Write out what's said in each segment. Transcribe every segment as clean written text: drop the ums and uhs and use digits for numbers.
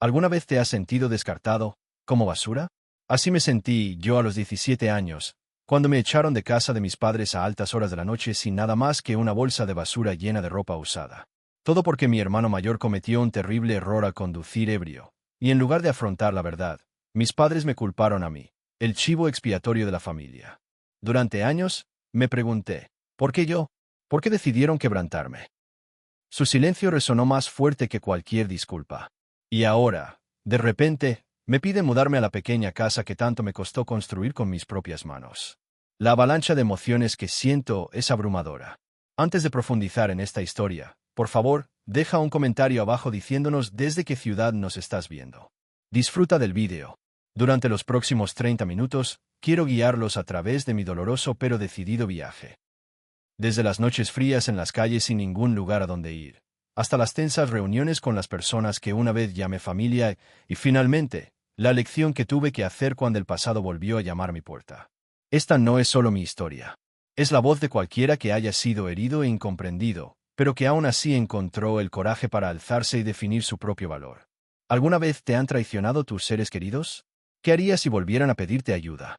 ¿Alguna vez te has sentido descartado, como basura? Así me sentí yo a los 17 años, cuando me echaron de casa de mis padres a altas horas de la noche sin nada más que una bolsa de basura llena de ropa usada. Todo porque mi hermano mayor cometió un terrible error al conducir ebrio, y en lugar de afrontar la verdad, mis padres me culparon a mí, el chivo expiatorio de la familia. Durante años, me pregunté, ¿por qué yo? ¿Por qué decidieron quebrantarme? Su silencio resonó más fuerte que cualquier disculpa. Y ahora, de repente, me piden mudarme a la pequeña casa que tanto me costó construir con mis propias manos. La avalancha de emociones que siento es abrumadora. Antes de profundizar en esta historia, por favor, deja un comentario abajo diciéndonos desde qué ciudad nos estás viendo. Disfruta del vídeo. Durante los próximos 30 minutos, quiero guiarlos a través de mi doloroso pero decidido viaje. Desde las noches frías en las calles sin ningún lugar a donde ir, hasta las tensas reuniones con las personas que una vez llamé familia y finalmente, la lección que tuve que hacer cuando el pasado volvió a llamar mi puerta. Esta no es solo mi historia. Es la voz de cualquiera que haya sido herido e incomprendido, pero que aún así encontró el coraje para alzarse y definir su propio valor. ¿Alguna vez te han traicionado tus seres queridos? ¿Qué harías si volvieran a pedirte ayuda?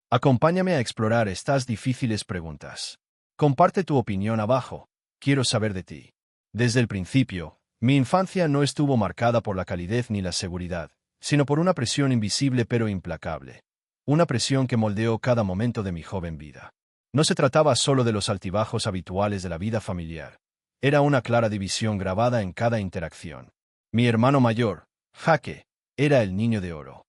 Acompáñame a explorar estas difíciles preguntas. Comparte tu opinión abajo. Quiero saber de ti. Desde el principio, mi infancia no estuvo marcada por la calidez ni la seguridad, sino por una presión invisible pero implacable. Una presión que moldeó cada momento de mi joven vida. No se trataba solo de los altibajos habituales de la vida familiar. Era una clara división grabada en cada interacción. Mi hermano mayor, Jaque, era el niño de oro.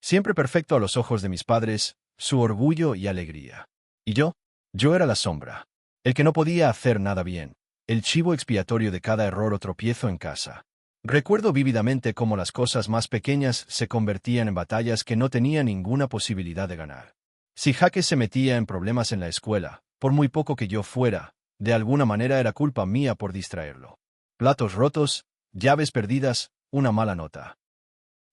Siempre perfecto a los ojos de mis padres, su orgullo y alegría. ¿Y yo? Yo era la sombra. El que no podía hacer nada bien. El chivo expiatorio de cada error o tropiezo en casa. Recuerdo vívidamente cómo las cosas más pequeñas se convertían en batallas que no tenía ninguna posibilidad de ganar. Si Jaque se metía en problemas en la escuela, por muy poco que yo fuera, de alguna manera era culpa mía por distraerlo. Platos rotos, llaves perdidas, una mala nota.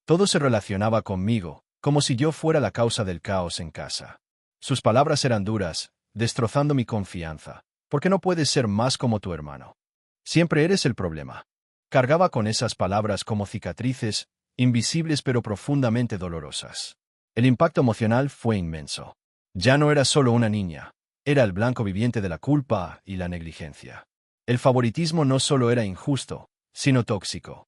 Todo se relacionaba conmigo, como si yo fuera la causa del caos en casa. Sus palabras eran duras, destrozando mi confianza. ¿Por qué no puedes ser más como tu hermano? Siempre eres el problema. Cargaba con esas palabras como cicatrices, invisibles pero profundamente dolorosas. El impacto emocional fue inmenso. Ya no era solo una niña, era el blanco viviente de la culpa y la negligencia. El favoritismo no solo era injusto, sino tóxico.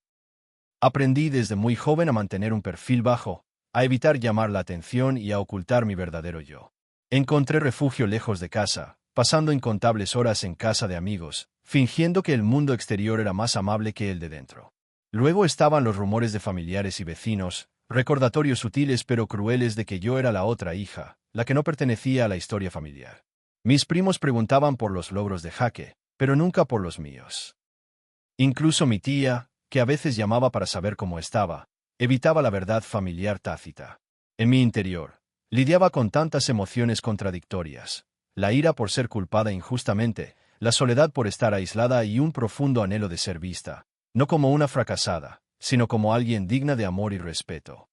Aprendí desde muy joven a mantener un perfil bajo, a evitar llamar la atención y a ocultar mi verdadero yo. Encontré refugio lejos de casa, pasando incontables horas en casa de amigos, fingiendo que el mundo exterior era más amable que el de dentro. Luego estaban los rumores de familiares y vecinos, recordatorios sutiles pero crueles de que yo era la otra hija, la que no pertenecía a la historia familiar. Mis primos preguntaban por los logros de Jaque, pero nunca por los míos. Incluso mi tía, que a veces llamaba para saber cómo estaba, evitaba la verdad familiar tácita. En mi interior, lidiaba con tantas emociones contradictorias, la ira por ser culpada injustamente, la soledad por estar aislada y un profundo anhelo de ser vista, no como una fracasada, sino como alguien digna de amor y respeto.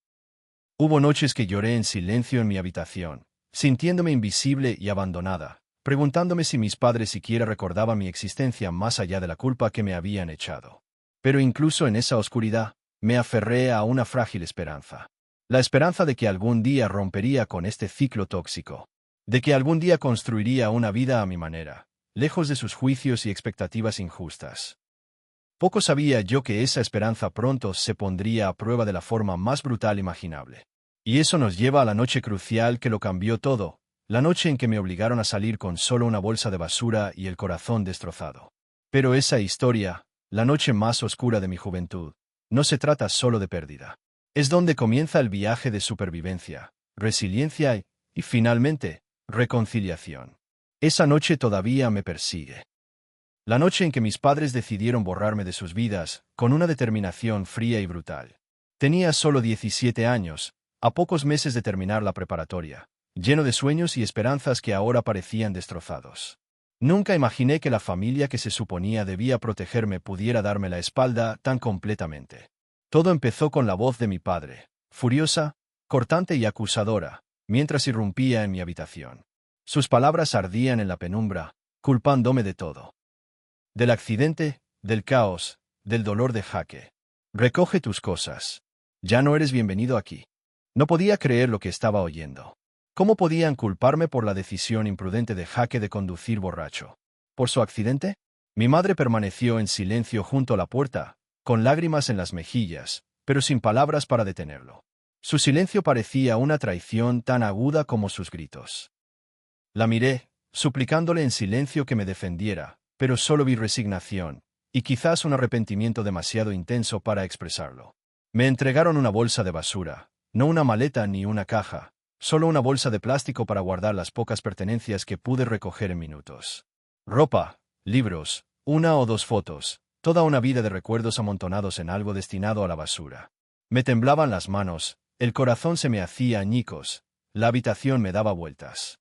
Hubo noches que lloré en silencio en mi habitación, sintiéndome invisible y abandonada, preguntándome si mis padres siquiera recordaban mi existencia más allá de la culpa que me habían echado. Pero incluso en esa oscuridad, me aferré a una frágil esperanza. La esperanza de que algún día rompería con este ciclo tóxico. De que algún día construiría una vida a mi manera, lejos de sus juicios y expectativas injustas. Poco sabía yo que esa esperanza pronto se pondría a prueba de la forma más brutal imaginable. Y eso nos lleva a la noche crucial que lo cambió todo, la noche en que me obligaron a salir con solo una bolsa de basura y el corazón destrozado. Pero esa historia, la noche más oscura de mi juventud, no se trata solo de pérdida. Es donde comienza el viaje de supervivencia, resiliencia y finalmente, reconciliación. Esa noche todavía me persigue. La noche en que mis padres decidieron borrarme de sus vidas, con una determinación fría y brutal. Tenía solo 17 años, a pocos meses de terminar la preparatoria, lleno de sueños y esperanzas que ahora parecían destrozados. Nunca imaginé que la familia que se suponía debía protegerme pudiera darme la espalda tan completamente. Todo empezó con la voz de mi padre, furiosa, cortante y acusadora, mientras irrumpía en mi habitación. Sus palabras ardían en la penumbra, culpándome de todo. Del accidente, del caos, del dolor de Jaque. Recoge tus cosas. Ya no eres bienvenido aquí. No podía creer lo que estaba oyendo. ¿Cómo podían culparme por la decisión imprudente de Jaque de conducir borracho? ¿Por su accidente? Mi madre permaneció en silencio junto a la puerta, con lágrimas en las mejillas, pero sin palabras para detenerlo. Su silencio parecía una traición tan aguda como sus gritos. La miré, suplicándole en silencio que me defendiera, pero solo vi resignación, y quizás un arrepentimiento demasiado intenso para expresarlo. Me entregaron una bolsa de basura, no una maleta ni una caja, solo una bolsa de plástico para guardar las pocas pertenencias que pude recoger en minutos. Ropa, libros, una o dos fotos, toda una vida de recuerdos amontonados en algo destinado a la basura. Me temblaban las manos, el corazón se me hacía añicos, la habitación me daba vueltas.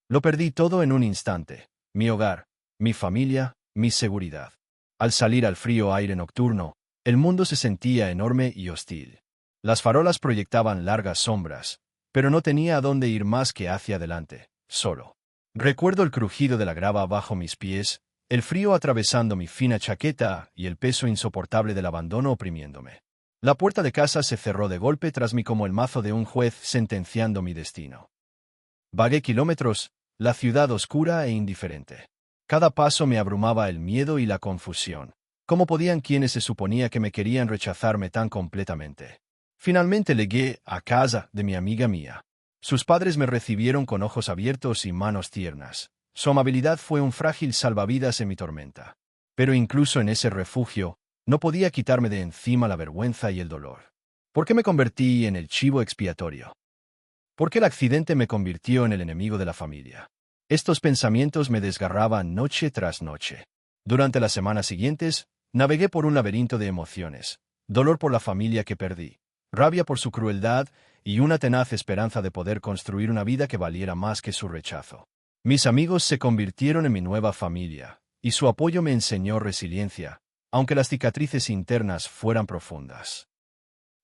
Lo perdí todo en un instante, mi hogar, mi familia, mi seguridad. Al salir al frío aire nocturno, el mundo se sentía enorme y hostil. Las farolas proyectaban largas sombras, pero no tenía a dónde ir más que hacia adelante, solo. Recuerdo el crujido de la grava bajo mis pies, el frío atravesando mi fina chaqueta y el peso insoportable del abandono oprimiéndome. La puerta de casa se cerró de golpe tras mí como el mazo de un juez sentenciando mi destino. Vagué kilómetros, la ciudad oscura e indiferente. Cada paso me abrumaba el miedo y la confusión. ¿Cómo podían quienes se suponía que me querían rechazarme tan completamente? Finalmente llegué a casa de mi amiga Mía. Sus padres me recibieron con ojos abiertos y manos tiernas. Su amabilidad fue un frágil salvavidas en mi tormenta. Pero incluso en ese refugio, no podía quitarme de encima la vergüenza y el dolor. ¿Por qué me convertí en el chivo expiatorio? ¿Por qué el accidente me convirtió en el enemigo de la familia? Estos pensamientos me desgarraban noche tras noche. Durante las semanas siguientes, navegué por un laberinto de emociones, dolor por la familia que perdí, rabia por su crueldad y una tenaz esperanza de poder construir una vida que valiera más que su rechazo. Mis amigos se convirtieron en mi nueva familia, y su apoyo me enseñó resiliencia, aunque las cicatrices internas fueran profundas.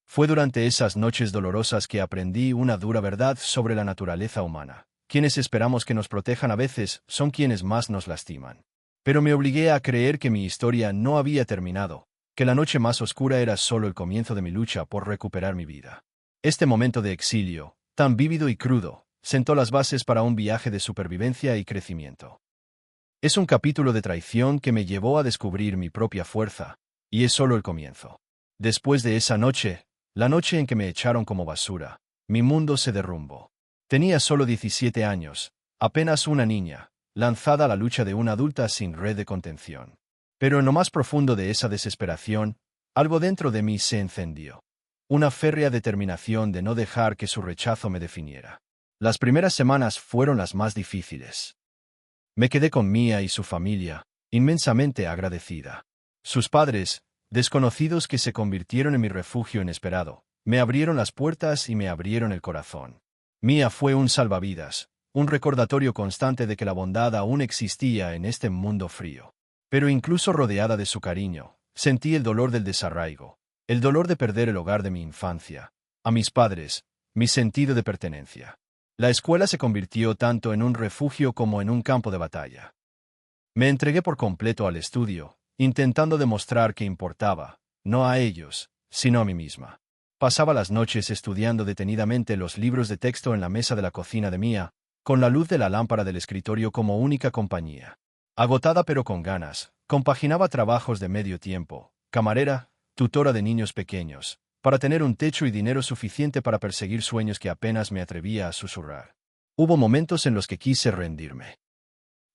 Fue durante esas noches dolorosas que aprendí una dura verdad sobre la naturaleza humana. Quienes esperamos que nos protejan a veces son quienes más nos lastiman. Pero me obligué a creer que mi historia no había terminado, que la noche más oscura era solo el comienzo de mi lucha por recuperar mi vida. Este momento de exilio, tan vívido y crudo, sentó las bases para un viaje de supervivencia y crecimiento. Es un capítulo de traición que me llevó a descubrir mi propia fuerza, y es solo el comienzo. Después de esa noche, la noche en que me echaron como basura, mi mundo se derrumbó. Tenía solo 17 años, apenas una niña, lanzada a la lucha de una adulta sin red de contención. Pero en lo más profundo de esa desesperación, algo dentro de mí se encendió. Una férrea determinación de no dejar que su rechazo me definiera. Las primeras semanas fueron las más difíciles. Me quedé con Mía y su familia, inmensamente agradecida. Sus padres, desconocidos que se convirtieron en mi refugio inesperado, me abrieron las puertas y me abrieron el corazón. Mía fue un salvavidas, un recordatorio constante de que la bondad aún existía en este mundo frío. Pero incluso rodeada de su cariño, sentí el dolor del desarraigo, el dolor de perder el hogar de mi infancia, a mis padres, mi sentido de pertenencia. La escuela se convirtió tanto en un refugio como en un campo de batalla. Me entregué por completo al estudio, intentando demostrar que importaba, no a ellos, sino a mí misma. Pasaba las noches estudiando detenidamente los libros de texto en la mesa de la cocina de Mía, con la luz de la lámpara del escritorio como única compañía. Agotada pero con ganas, compaginaba trabajos de medio tiempo, camarera, tutora de niños pequeños, para tener un techo y dinero suficiente para perseguir sueños que apenas me atrevía a susurrar. Hubo momentos en los que quise rendirme.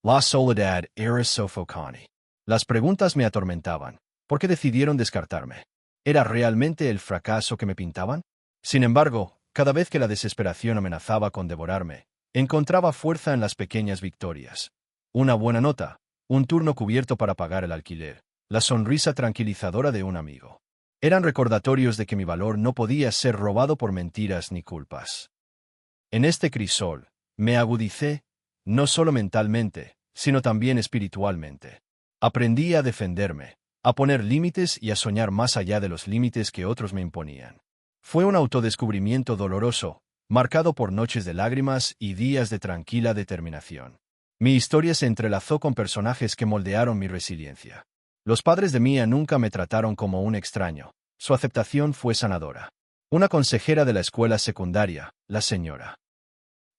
La soledad era sofocante. Las preguntas me atormentaban. ¿Por qué decidieron descartarme? ¿Era realmente el fracaso que me pintaban? Sin embargo, cada vez que la desesperación amenazaba con devorarme, encontraba fuerza en las pequeñas victorias. Una buena nota, un turno cubierto para pagar el alquiler, la sonrisa tranquilizadora de un amigo. Eran recordatorios de que mi valor no podía ser robado por mentiras ni culpas. En este crisol, me agudicé, no solo mentalmente, sino también espiritualmente. Aprendí a defenderme, a poner límites y a soñar más allá de los límites que otros me imponían. Fue un autodescubrimiento doloroso, marcado por noches de lágrimas y días de tranquila determinación. Mi historia se entrelazó con personajes que moldearon mi resiliencia. Los padres de Mía nunca me trataron como un extraño, Su aceptación fue sanadora. Una consejera de la escuela secundaria, la señora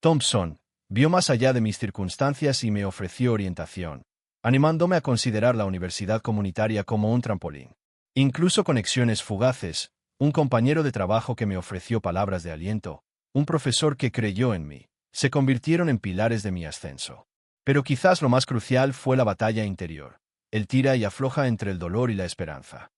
Thompson, vio más allá de mis circunstancias y me ofreció orientación, animándome a considerar la universidad comunitaria como un trampolín. Incluso conexiones fugaces, un compañero de trabajo que me ofreció palabras de aliento, un profesor que creyó en mí, se convirtieron en pilares de mi ascenso. Pero quizás lo más crucial fue la batalla interior, el tira y afloja entre el dolor y la esperanza.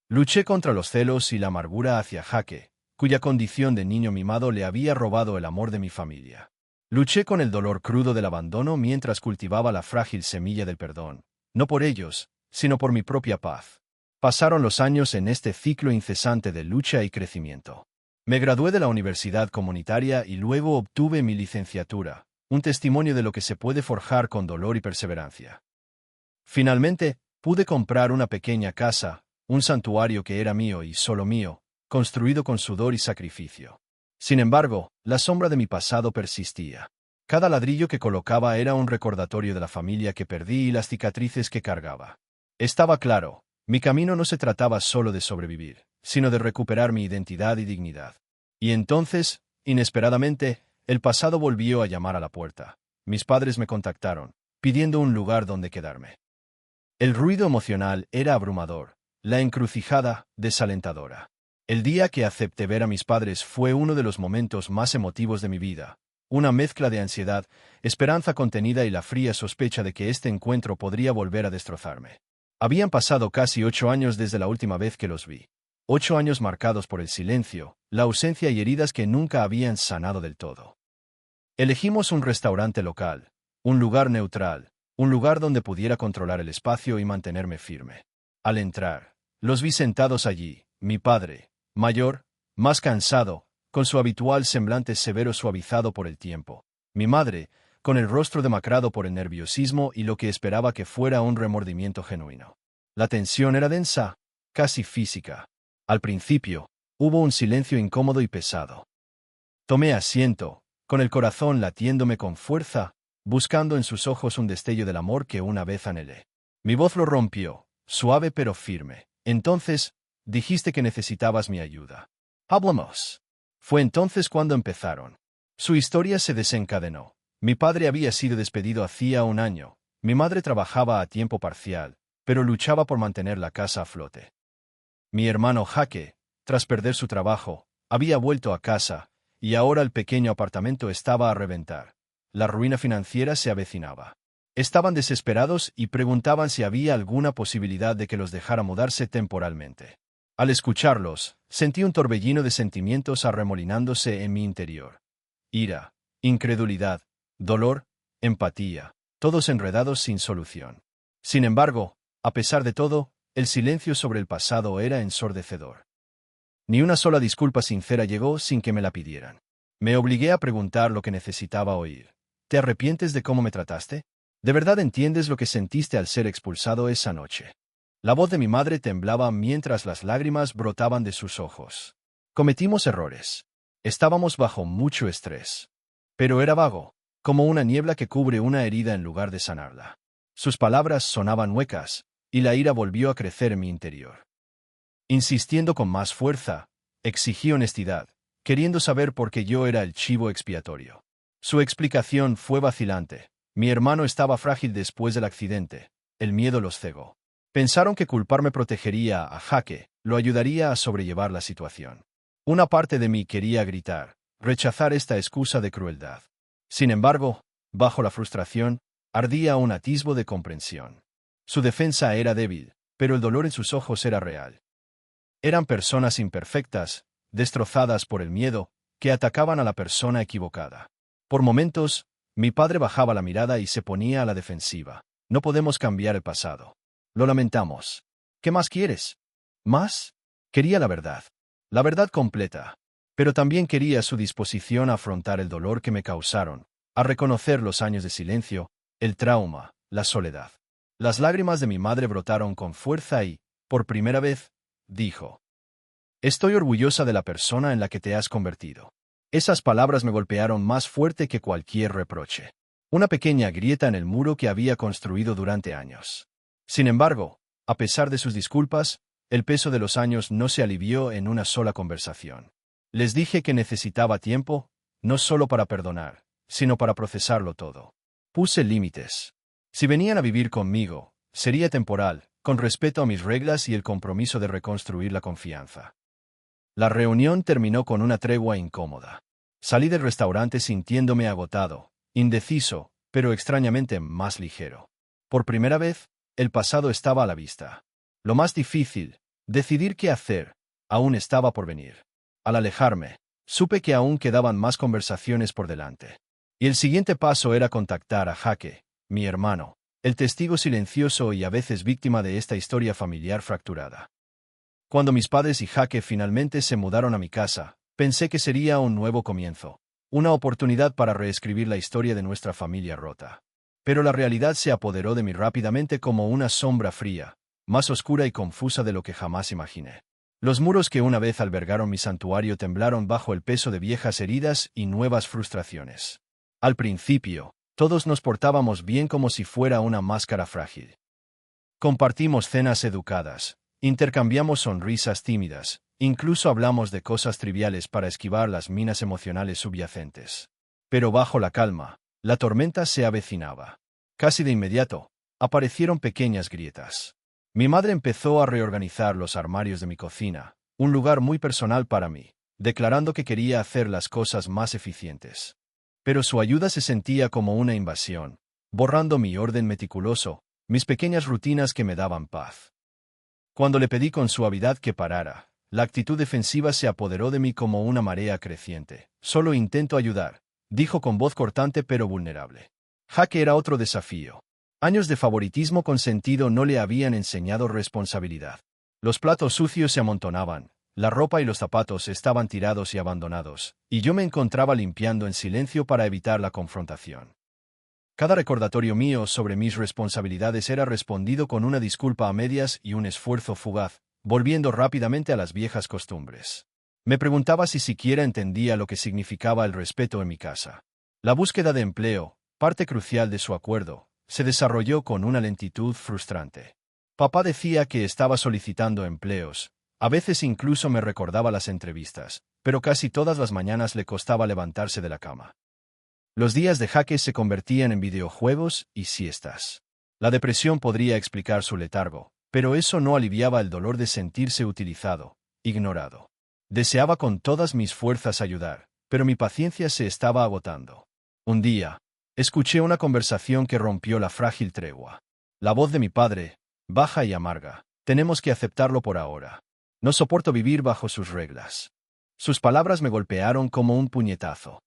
Luché contra los celos y la amargura hacia Jaque, cuya condición de niño mimado le había robado el amor de mi familia. Luché con el dolor crudo del abandono mientras cultivaba la frágil semilla del perdón, no por ellos, sino por mi propia paz. Pasaron los años en este ciclo incesante de lucha y crecimiento. Me gradué de la universidad comunitaria y luego obtuve mi licenciatura, un testimonio de lo que se puede forjar con dolor y perseverancia. Finalmente, pude comprar una pequeña casa, un santuario que era mío y solo mío, construido con sudor y sacrificio. Sin embargo, la sombra de mi pasado persistía. Cada ladrillo que colocaba era un recordatorio de la familia que perdí y las cicatrices que cargaba. Estaba claro, mi camino no se trataba solo de sobrevivir, sino de recuperar mi identidad y dignidad. Y entonces, inesperadamente, el pasado volvió a llamar a la puerta. Mis padres me contactaron, pidiendo un lugar donde quedarme. El ruido emocional era abrumador, la encrucijada, desalentadora. El día que acepté ver a mis padres fue uno de los momentos más emotivos de mi vida, una mezcla de ansiedad, esperanza contenida y la fría sospecha de que este encuentro podría volver a destrozarme. Habían pasado casi 8 años desde la última vez que los vi. 8 años marcados por el silencio, la ausencia y heridas que nunca habían sanado del todo. Elegimos un restaurante local, un lugar neutral, un lugar donde pudiera controlar el espacio y mantenerme firme. Al entrar, los vi sentados allí, mi padre, mayor, más cansado, con su habitual semblante severo suavizado por el tiempo. Mi madre, con el rostro demacrado por el nerviosismo y lo que esperaba que fuera un remordimiento genuino. La tensión era densa, casi física. Al principio, hubo un silencio incómodo y pesado. Tomé asiento, con el corazón latiéndome con fuerza, buscando en sus ojos un destello del amor que una vez anhelé. Mi voz lo rompió, suave pero firme. Entonces, dijiste que necesitabas mi ayuda. Hablamos. Fue entonces cuando empezaron. Su historia se desencadenó. Mi padre había sido despedido hacía un año. Mi madre trabajaba a tiempo parcial, pero luchaba por mantener la casa a flote. Mi hermano Jaque, tras perder su trabajo, había vuelto a casa, y ahora el pequeño apartamento estaba a reventar. La ruina financiera se avecinaba. Estaban desesperados y preguntaban si había alguna posibilidad de que los dejara mudarse temporalmente. Al escucharlos, sentí un torbellino de sentimientos arremolinándose en mi interior. Ira, incredulidad, dolor, empatía, todos enredados sin solución. Sin embargo, a pesar de todo, el silencio sobre el pasado era ensordecedor. Ni una sola disculpa sincera llegó sin que me la pidieran. Me obligué a preguntar lo que necesitaba oír. ¿Te arrepientes de cómo me trataste? ¿De verdad entiendes lo que sentiste al ser expulsado esa noche? La voz de mi madre temblaba mientras las lágrimas brotaban de sus ojos. Cometimos errores. Estábamos bajo mucho estrés. Pero era vago, como una niebla que cubre una herida en lugar de sanarla. Sus palabras sonaban huecas, y la ira volvió a crecer en mi interior. Insistiendo con más fuerza, exigí honestidad, queriendo saber por qué yo era el chivo expiatorio. Su explicación fue vacilante. Mi hermano estaba frágil después del accidente. El miedo los cegó. Pensaron que culparme protegería a Jaque, lo ayudaría a sobrellevar la situación. Una parte de mí quería gritar, rechazar esta excusa de crueldad. Sin embargo, bajo la frustración, ardía un atisbo de comprensión. Su defensa era débil, pero el dolor en sus ojos era real. Eran personas imperfectas, destrozadas por el miedo, que atacaban a la persona equivocada. Por momentos, mi padre bajaba la mirada y se ponía a la defensiva. No podemos cambiar el pasado. Lo lamentamos. ¿Qué más quieres? ¿Más? Quería la verdad completa. Pero también quería su disposición a afrontar el dolor que me causaron, a reconocer los años de silencio, el trauma, la soledad. Las lágrimas de mi madre brotaron con fuerza y, por primera vez, dijo: «Estoy orgullosa de la persona en la que te has convertido». Esas palabras me golpearon más fuerte que cualquier reproche. Una pequeña grieta en el muro que había construido durante años. Sin embargo, a pesar de sus disculpas, El peso de los años no se alivió en una sola conversación. Les dije que necesitaba tiempo, no solo para perdonar, sino para procesarlo todo. Puse límites. Si venían a vivir conmigo, sería temporal, con respeto a mis reglas y el compromiso de reconstruir la confianza. La reunión terminó con una tregua incómoda. Salí del restaurante sintiéndome agotado, indeciso, pero extrañamente más ligero. Por primera vez, el pasado estaba a la vista. Lo más difícil, decidir qué hacer, aún estaba por venir. Al alejarme, supe que aún quedaban más conversaciones por delante. Y el siguiente paso era contactar a Jake, mi hermano, el testigo silencioso y a veces víctima de esta historia familiar fracturada. Cuando mis padres y Jake finalmente se mudaron a mi casa, pensé que sería un nuevo comienzo, una oportunidad para reescribir la historia de nuestra familia rota. Pero la realidad se apoderó de mí rápidamente como una sombra fría, más oscura y confusa de lo que jamás imaginé. Los muros que una vez albergaron mi santuario temblaron bajo el peso de viejas heridas y nuevas frustraciones. Al principio, todos nos portábamos bien como si fuera una máscara frágil. Compartimos cenas educadas, intercambiamos sonrisas tímidas, incluso hablamos de cosas triviales para esquivar las minas emocionales subyacentes. Pero bajo la calma, la tormenta se avecinaba. Casi de inmediato, aparecieron pequeñas grietas. Mi madre empezó a reorganizar los armarios de mi cocina, un lugar muy personal para mí, declarando que quería hacer las cosas más eficientes. Pero su ayuda se sentía como una invasión, borrando mi orden meticuloso, mis pequeñas rutinas que me daban paz. Cuando le pedí con suavidad que parara, la actitud defensiva se apoderó de mí como una marea creciente. Solo intento ayudar, dijo con voz cortante pero vulnerable. Jake era otro desafío. Años de favoritismo consentido no le habían enseñado responsabilidad. Los platos sucios se amontonaban, la ropa y los zapatos estaban tirados y abandonados, y yo me encontraba limpiando en silencio para evitar la confrontación. Cada recordatorio mío sobre mis responsabilidades era respondido con una disculpa a medias y un esfuerzo fugaz, volviendo rápidamente a las viejas costumbres. Me preguntaba si siquiera entendía lo que significaba el respeto en mi casa. La búsqueda de empleo, parte crucial de su acuerdo, se desarrolló con una lentitud frustrante. Papá decía que estaba solicitando empleos, a veces incluso me recordaba las entrevistas, pero casi todas las mañanas le costaba levantarse de la cama. Los días de Jake se convertían en videojuegos y siestas. La depresión podría explicar su letargo, pero eso no aliviaba el dolor de sentirse utilizado, ignorado. Deseaba con todas mis fuerzas ayudar, pero mi paciencia se estaba agotando. Un día, escuché una conversación que rompió la frágil tregua. La voz de mi padre, baja y amarga: tenemos que aceptarlo por ahora. No soporto vivir bajo sus reglas. Sus palabras me golpearon como un puñetazo.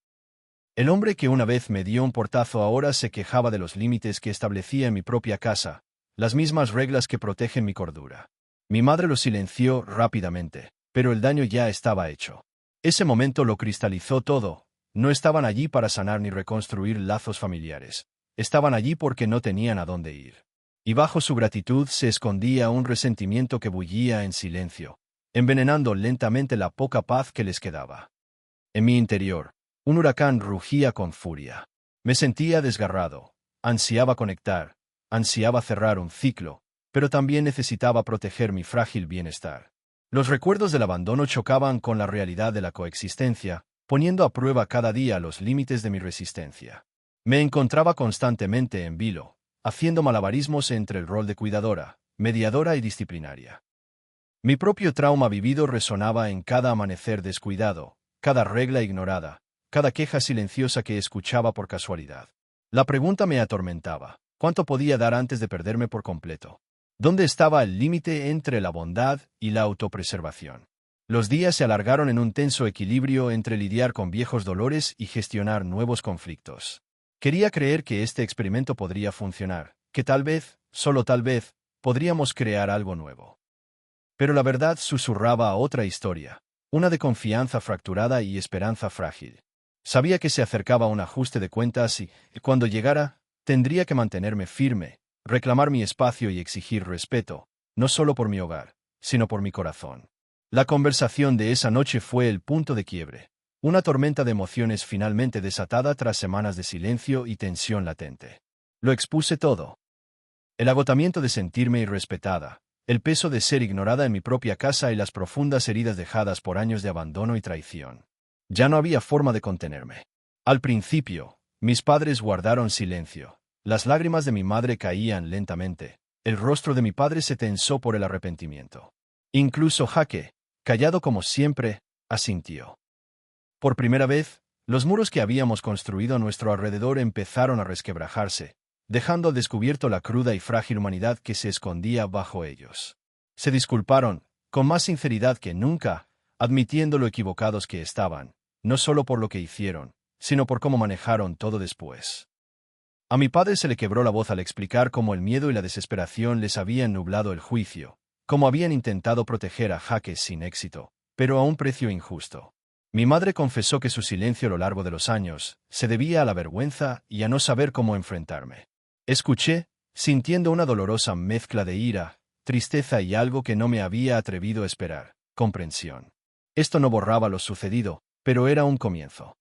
El hombre que una vez me dio un portazo ahora se quejaba de los límites que establecía en mi propia casa, las mismas reglas que protegen mi cordura. Mi madre lo silenció rápidamente, pero el daño ya estaba hecho. Ese momento lo cristalizó todo. No estaban allí para sanar ni reconstruir lazos familiares. Estaban allí porque no tenían a dónde ir. Y bajo su gratitud se escondía un resentimiento que bullía en silencio, envenenando lentamente la poca paz que les quedaba. En mi interior, un huracán rugía con furia. Me sentía desgarrado, ansiaba conectar, ansiaba cerrar un ciclo, pero también necesitaba proteger mi frágil bienestar. Los recuerdos del abandono chocaban con la realidad de la coexistencia, poniendo a prueba cada día los límites de mi resistencia. Me encontraba constantemente en vilo, haciendo malabarismos entre el rol de cuidadora, mediadora y disciplinaria. Mi propio trauma vivido resonaba en cada amanecer descuidado, cada regla ignorada, cada queja silenciosa que escuchaba por casualidad. La pregunta me atormentaba: ¿cuánto podía dar antes de perderme por completo? ¿Dónde estaba el límite entre la bondad y la autopreservación? Los días se alargaron en un tenso equilibrio entre lidiar con viejos dolores y gestionar nuevos conflictos. Quería creer que este experimento podría funcionar, que tal vez, solo tal vez, podríamos crear algo nuevo. Pero la verdad susurraba a otra historia, una de confianza fracturada y esperanza frágil. Sabía que se acercaba un ajuste de cuentas y, cuando llegara, tendría que mantenerme firme, reclamar mi espacio y exigir respeto, no solo por mi hogar, sino por mi corazón. La conversación de esa noche fue el punto de quiebre, una tormenta de emociones finalmente desatada tras semanas de silencio y tensión latente. Lo expuse todo. El agotamiento de sentirme irrespetada, el peso de ser ignorada en mi propia casa y las profundas heridas dejadas por años de abandono y traición. Ya no había forma de contenerme. Al principio, mis padres guardaron silencio. Las lágrimas de mi madre caían lentamente. El rostro de mi padre se tensó por el arrepentimiento. Incluso Jake, callado como siempre, asintió. Por primera vez, los muros que habíamos construido a nuestro alrededor empezaron a resquebrajarse, dejando al descubierto la cruda y frágil humanidad que se escondía bajo ellos. Se disculparon, con más sinceridad que nunca, admitiendo lo equivocados que estaban, no solo por lo que hicieron, sino por cómo manejaron todo después. A mi padre se le quebró la voz al explicar cómo el miedo y la desesperación les habían nublado el juicio, cómo habían intentado proteger a Jake sin éxito, pero a un precio injusto. Mi madre confesó que su silencio a lo largo de los años se debía a la vergüenza y a no saber cómo enfrentarme. Escuché, sintiendo una dolorosa mezcla de ira, tristeza y algo que no me había atrevido a esperar, comprensión. Esto no borraba lo sucedido, pero era un comienzo.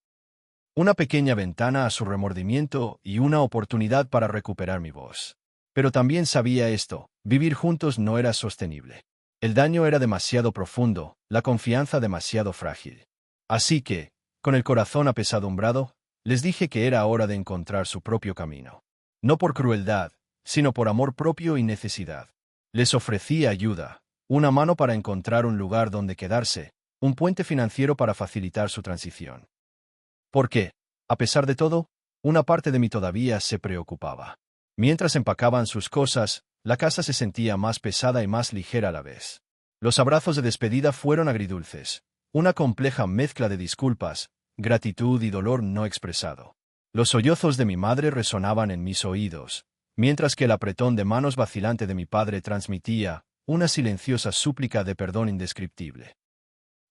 Una pequeña ventana a su remordimiento y una oportunidad para recuperar mi voz. Pero también sabía esto, vivir juntos no era sostenible. El daño era demasiado profundo, la confianza demasiado frágil. Así que, con el corazón apesadumbrado, les dije que era hora de encontrar su propio camino. No por crueldad, sino por amor propio y necesidad. Les ofrecí ayuda, una mano para encontrar un lugar donde quedarse, un puente financiero para facilitar su transición. Porque, a pesar de todo, una parte de mí todavía se preocupaba. Mientras empacaban sus cosas, la casa se sentía más pesada y más ligera a la vez. Los abrazos de despedida fueron agridulces, una compleja mezcla de disculpas, gratitud y dolor no expresado. Los sollozos de mi madre resonaban en mis oídos, mientras que el apretón de manos vacilante de mi padre transmitía una silenciosa súplica de perdón indescriptible.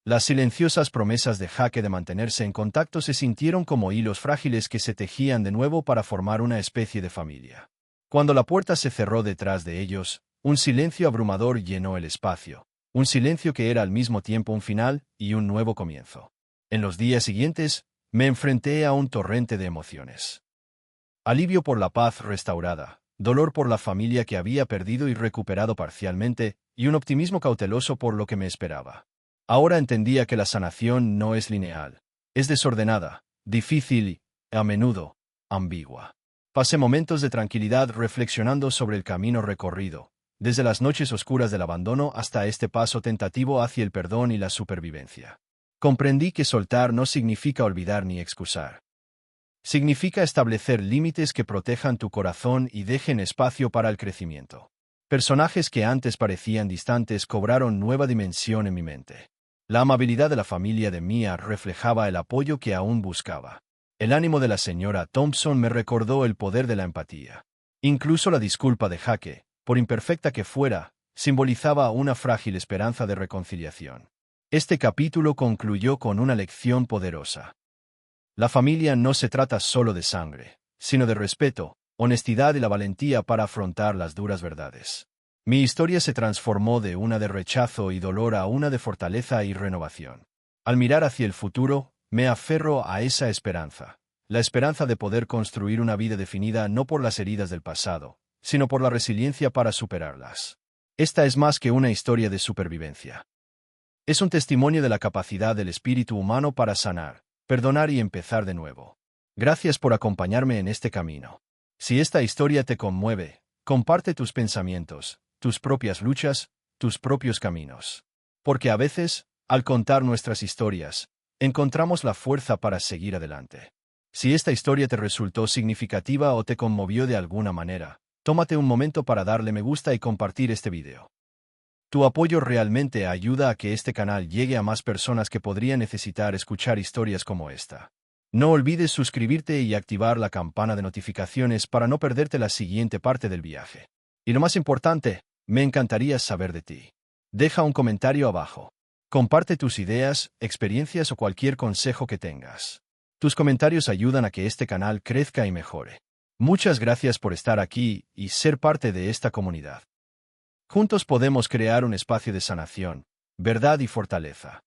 Las silenciosas promesas de Jake de mantenerse en contacto se sintieron como hilos frágiles que se tejían de nuevo para formar una especie de familia. Cuando la puerta se cerró detrás de ellos, un silencio abrumador llenó el espacio, un silencio que era al mismo tiempo un final y un nuevo comienzo. En los días siguientes, me enfrenté a un torrente de emociones. Alivio por la paz restaurada, dolor por la familia que había perdido y recuperado parcialmente, y un optimismo cauteloso por lo que me esperaba. Ahora entendía que la sanación no es lineal, es desordenada, difícil y, a menudo, ambigua. Pasé momentos de tranquilidad reflexionando sobre el camino recorrido, desde las noches oscuras del abandono hasta este paso tentativo hacia el perdón y la supervivencia. Comprendí que soltar no significa olvidar ni excusar. Significa establecer límites que protejan tu corazón y dejen espacio para el crecimiento. Personajes que antes parecían distantes cobraron nueva dimensión en mi mente. La amabilidad de la familia de Mia reflejaba el apoyo que aún buscaba. El ánimo de la señora Thompson me recordó el poder de la empatía. Incluso la disculpa de Jake, por imperfecta que fuera, simbolizaba una frágil esperanza de reconciliación. Este capítulo concluyó con una lección poderosa. La familia no se trata solo de sangre, sino de respeto, honestidad y la valentía para afrontar las duras verdades. Mi historia se transformó de una de rechazo y dolor a una de fortaleza y renovación. Al mirar hacia el futuro, me aferro a esa esperanza, la esperanza de poder construir una vida definida no por las heridas del pasado, sino por la resiliencia para superarlas. Esta es más que una historia de supervivencia. Es un testimonio de la capacidad del espíritu humano para sanar, perdonar y empezar de nuevo. Gracias por acompañarme en este camino. Si esta historia te conmueve, comparte tus pensamientos, tus propias luchas, tus propios caminos. Porque a veces, al contar nuestras historias, encontramos la fuerza para seguir adelante. Si esta historia te resultó significativa o te conmovió de alguna manera, tómate un momento para darle me gusta y compartir este video. Tu apoyo realmente ayuda a que este canal llegue a más personas que podrían necesitar escuchar historias como esta. No olvides suscribirte y activar la campana de notificaciones para no perderte la siguiente parte del viaje. Y lo más importante, me encantaría saber de ti. Deja un comentario abajo. Comparte tus ideas, experiencias o cualquier consejo que tengas. Tus comentarios ayudan a que este canal crezca y mejore. Muchas gracias por estar aquí y ser parte de esta comunidad. Juntos podemos crear un espacio de sanación, verdad y fortaleza.